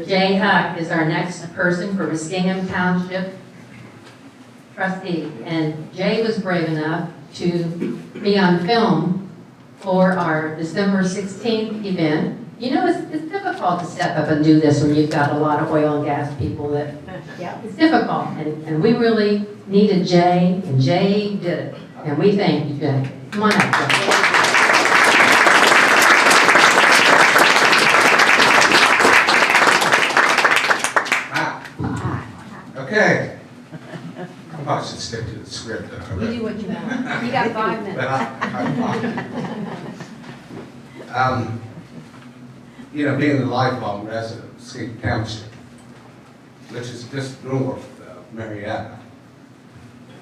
Jay Huck is our next person for Muskingum Township Trustee. And Jay was brave enough to be on film for our December 16th event. You know, it's difficult to step up and do this when you've got a lot of oil and gas people that, yeah, it's difficult. And we really needed Jay, and Jay did it. And we thank you, Jay. Come on up, Jay. Okay. I probably should stick to the script. You do what you want. You got 5 minutes. Being a lifelong resident of Muskingum Township, which is just north of Marietta,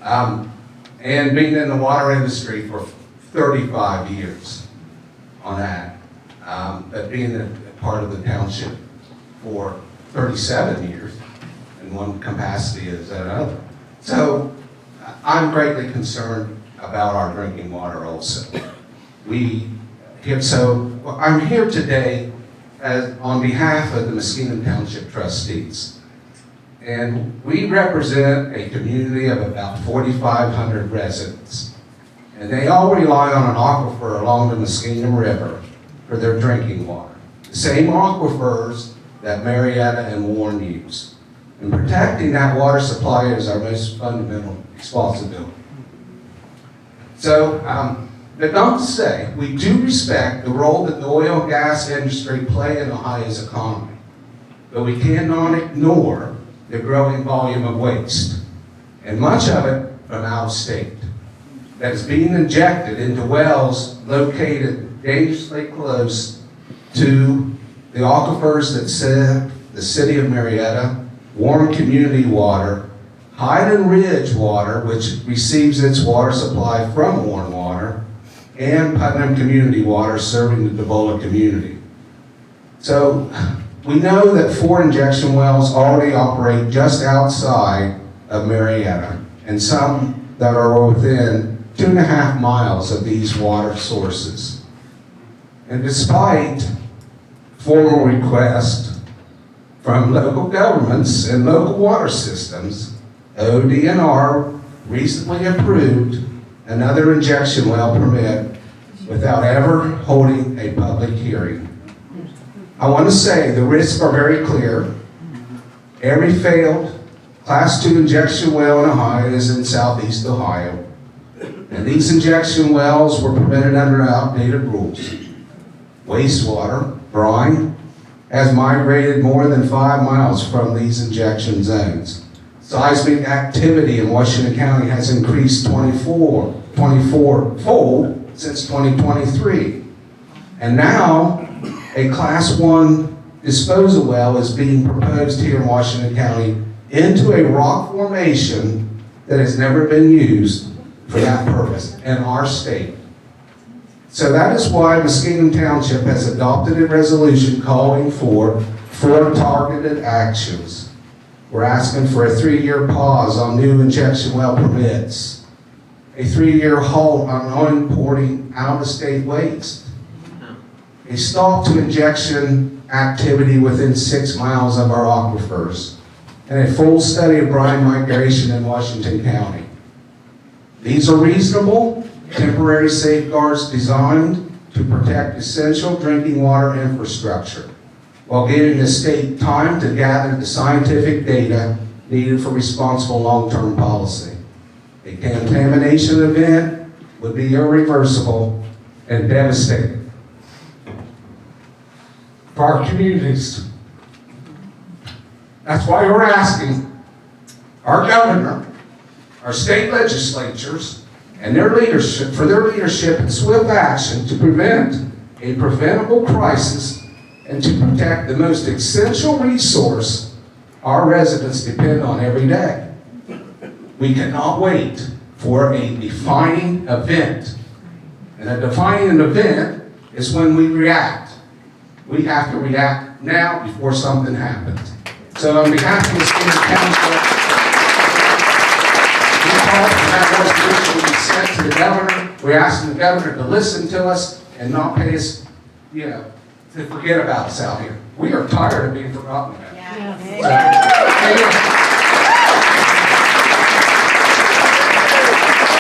and being in the water industry for 35 years on that, but being a part of the township for 37 years in one capacity as another. So I'm greatly concerned about our drinking water also. I'm here today on behalf of the Muskingum Township trustees. And we represent a community of about 4,500 residents. And they all rely on an aquifer along the Muskingum River for their drinking water. The same aquifers that Marietta and Warren use. And protecting that water supply is our most fundamental responsibility. So, but not to say, we do respect the role that the oil and gas industry play in Ohio's economy. But we cannot ignore the growing volume of waste, and much of it from out of state, that is being injected into wells located dangerously close to the aquifers that serve the city of Marietta, Warren Community Water, Highland Ridge Water, which receives its water supply from Warren Water, and Putnam Community Water serving the Debola community. So we know that 4 injection wells already operate just outside of Marietta, and some that are within 2.5 miles of these water sources. And despite formal requests from local governments and local water systems, ODNR recently approved another injection well permit without ever holding a public hearing. I want to say the risks are very clear. Every failed Class 2 injection well in Ohio is in southeast Ohio. And these injection wells were permitted under outdated rules. Wastewater, brine, has migrated more than 5 miles from these injection zones. Seismic activity in Washington County has increased 24-fold since 2023. And now, a Class 1 disposal well is being proposed here in Washington County into a rock formation that has never been used for that purpose in our state. So that is why Muskingum Township has adopted a resolution calling for 4 targeted actions. We're asking for a 3-year pause on new injection well permits, a 3-year halt on importing out-of-state waste, a stop to injection activity within 6 miles of our aquifers, and a full study of brine migration in Washington County. These are reasonable, temporary safeguards designed to protect essential drinking water infrastructure, while giving the state time to gather the scientific data needed for responsible long-term policy. A contamination event would be irreversible and devastating for our communities. That's why we're asking our governor, our state legislatures, and their leadership in swift action to prevent a preventable crisis and to protect the most essential resource our residents depend on every day. We cannot wait for a defining event. And a defining event is when we react. We have to react now before something happens. So on behalf of the state of Township, we call for that resolution to be sent to the governor. We're asking the governor to listen to us and not pay us, to forget about us out here. We are tired of being forgotten about. Yeah. So,